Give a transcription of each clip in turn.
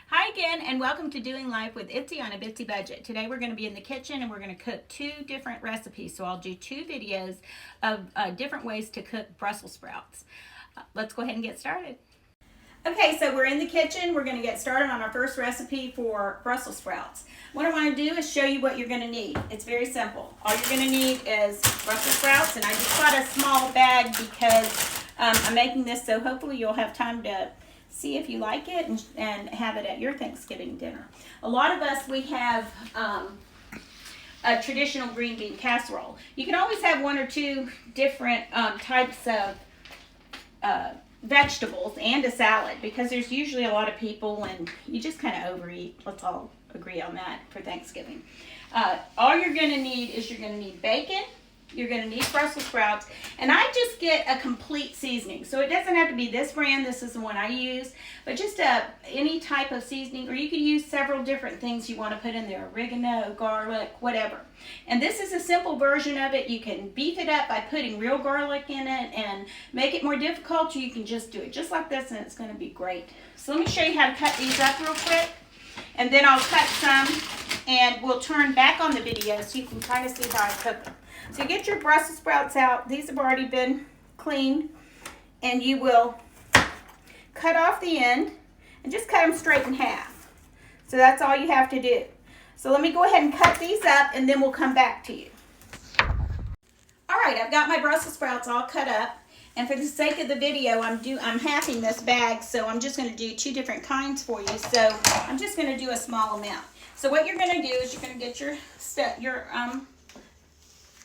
Hi again, and welcome to Doing Life with Itzy on a Bitsy Budget. Today we're going to be in the kitchen and we're going to cook two different recipes. So I'll do two videos of different ways to cook Brussels sprouts. Let's go ahead and get started. Okay, so we're in the kitchen. We're going to get started on our first recipe for Brussels sprouts. What I want to do is show you what you're going to need. It's very simple. All you're going to need is Brussels sprouts, and I just got a small bag because I'm making this, so hopefully you'll have time to see if you like it and have it at your Thanksgiving dinner. A lot of us, we have a traditional green bean casserole. You can always have one or two different types of vegetables and a salad, because there's usually a lot of people and you just kind of overeat. Let's all agree on that for Thanksgiving. All you're going to need is you're going to need bacon. You're going to need Brussels sprouts, and I just get a complete seasoning. So it doesn't have to be this brand. This is the one I use, but just any type of seasoning, or you could use several different things you want to put in there: oregano, garlic, whatever. And this is a simple version of it. You can beef it up by putting real garlic in it and make it more difficult, or you can just do it just like this, and it's going to be great. So let me show you how to cut these up real quick, and then I'll cut some, and we'll turn back on the video so you can kind of see how I cook them. So you get your Brussels sprouts out. These have already been cleaned, and you will cut off the end and just cut them straight in half. So that's all you have to do. So let me go ahead and cut these up, and then we'll come back to you. All right, I've got my Brussels sprouts all cut up, and for the sake of the video, I'm halving this bag, so I'm just going to do two different kinds for you. So I'm just going to do a small amount. So what you're going to do is you're going to get your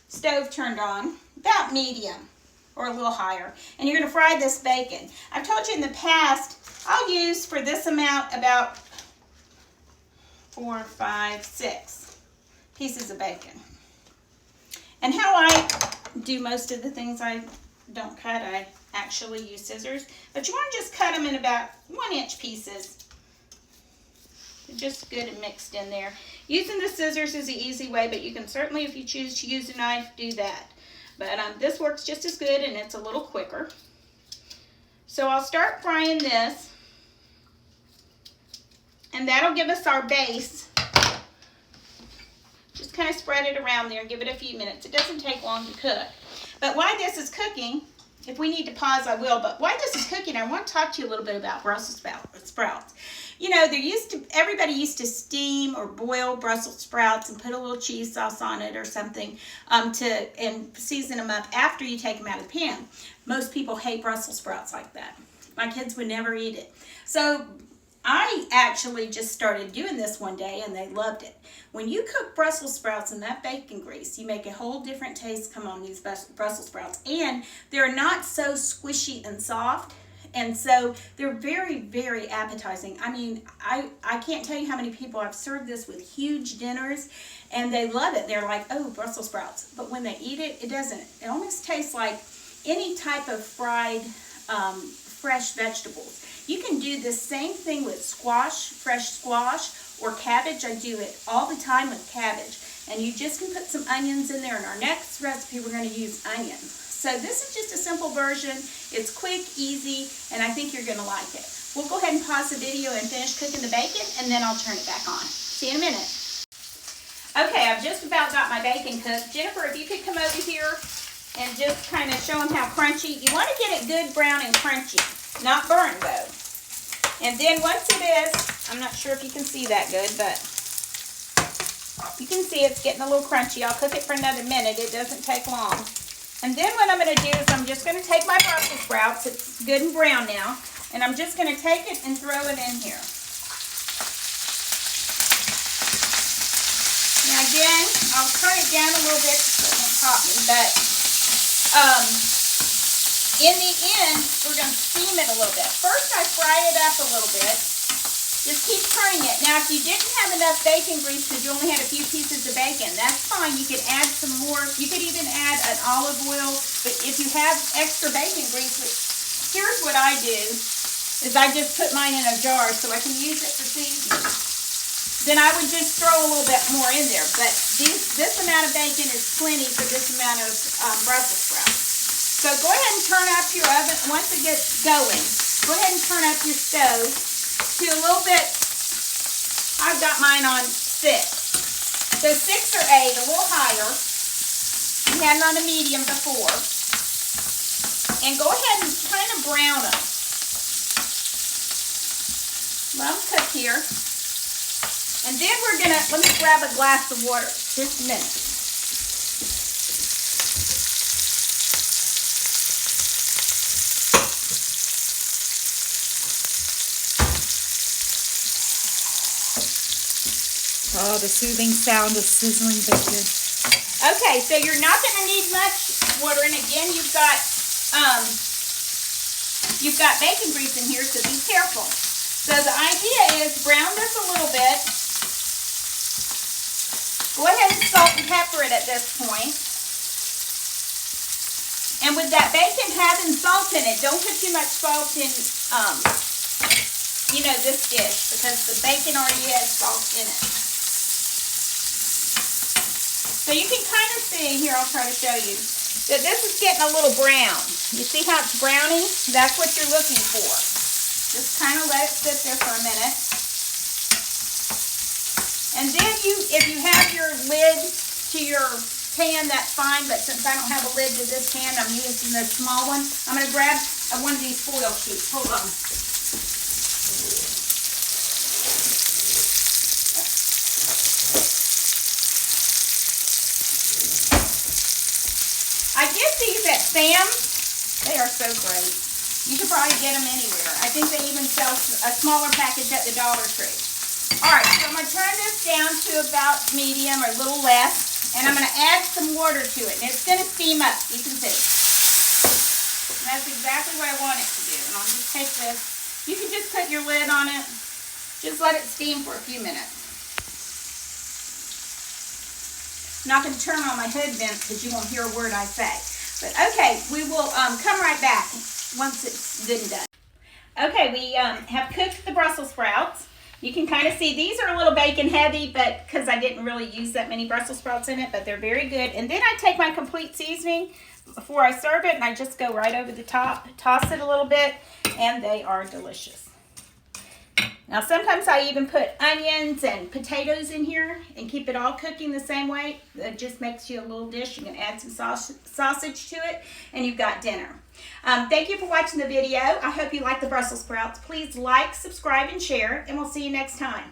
stove turned on, about medium or a little higher, and you're going to fry this bacon. I've told you in the past, I'll use for this amount about 4, 5, 6 pieces of bacon. And how I do most of the things I don't cut, I actually use scissors, but you want to just cut them in about 1-inch pieces. They're just good and mixed in there. Using the scissors is the easy way, but you can certainly, if you choose to use a knife, do that. But this works just as good, and it's a little quicker. So I'll start frying this, and that'll give us our base. Just kind of spread it around there and give it a few minutes. It doesn't take long to cook. But while this is cooking, if we need to pause, I will. But while this is cooking, I want to talk to you a little bit about Brussels sprouts. You know, everybody used to steam or boil Brussels sprouts and put a little cheese sauce on it or something and season them up after you take them out of the pan. Most people hate Brussels sprouts like that. My kids would never eat it. So I actually just started doing this one day, and they loved it. When you cook Brussels sprouts in that bacon grease, you make a whole different taste come on these Brussels sprouts, and they're not so squishy and soft. And so they're very, very appetizing. I mean, I can't tell you how many people I've served this with huge dinners, and they love it. They're like, oh, Brussels sprouts. But when they eat it, it doesn't. It almost tastes like any type of fried fresh vegetables. You can do the same thing with squash, fresh squash, or cabbage. I do it all the time with cabbage. And you just can put some onions in there. In our next recipe, we're going to use onions. So this is just a simple version. It's quick, easy, and I think you're going to like it. We'll go ahead and pause the video and finish cooking the bacon, and then I'll turn it back on. See you in a minute. Okay, I've just about got my bacon cooked. Jennifer, if you could come over here and just kind of show them how crunchy. You want to get it good brown and crunchy, not burned though. And then once it is, I'm not sure if you can see that good, but you can see it's getting a little crunchy. I'll cook it for another minute. It doesn't take long. And then what I'm going to do is I'm just going to take my Brussels sprouts. It's good and brown now. And I'm just going to take it and throw it in here. Now again, I'll turn it down a little bit so it won't pop me. But in the end, we're going to steam it a little bit. First, I fry it up a little bit. Just keep turning it. Now, if you didn't have enough bacon grease because you only had a few pieces of bacon, that's fine. You could add some more. You could even add an olive oil. But if you have extra bacon grease, here's what I do, is I just put mine in a jar so I can use it for seasoning. Then I would just throw a little bit more in there. But this amount of bacon is plenty for this amount of Brussels sprouts. So go ahead and turn up your oven. Once it gets going, go ahead and turn up your stove to a little bit I've got mine on 6. So 6 or 8, a little higher. We had it on a medium before. And go ahead and kind of brown them. Let them cook here. And then we're going to, let me grab a glass of water. Just a minute. Oh, the soothing sound of sizzling bacon. Okay, so you're not going to need much water. And again, you've got bacon grease in here, so be careful. So the idea is brown this a little bit. Go ahead and salt and pepper it at this point. And with that bacon having salt in it, don't put too much salt in, this dish, because the bacon already has salt in it. So you can kind of see, here I'll try to show you, that this is getting a little brown. You see how it's browning? That's what you're looking for. Just kind of let it sit there for a minute. And then if you have your lid to your pan, that's fine, but since I don't have a lid to this pan, I'm using the small one. I'm going to grab one of these foil sheets. Hold on. I get these at Sam's. They are so great. You could probably get them anywhere. I think they even sell a smaller package at the Dollar Tree. All right, so I'm going to turn this down to about medium or a little less, and I'm going to add some water to it, and it's going to steam up. You can see. And that's exactly what I want it to do. And I'll just take this. You can just put your lid on it. Just let it steam for a few minutes. I'm not going to turn on my hood vent because you won't hear a word I say. But okay, we will come right back once it's good and done. Okay, we have cooked the Brussels sprouts. You can kind of see these are a little bacon heavy, but because I didn't really use that many Brussels sprouts in it, but they're very good. And then I take my complete seasoning before I serve it, and I just go right over the top, toss it a little bit, and they are delicious. Now sometimes I even put onions and potatoes in here and keep it all cooking the same way. It just makes you a little dish. You can add some sausage to it, and you've got dinner. Thank you for watching the video. I hope you like the Brussels sprouts. Please like, subscribe, and share, and we'll see you next time.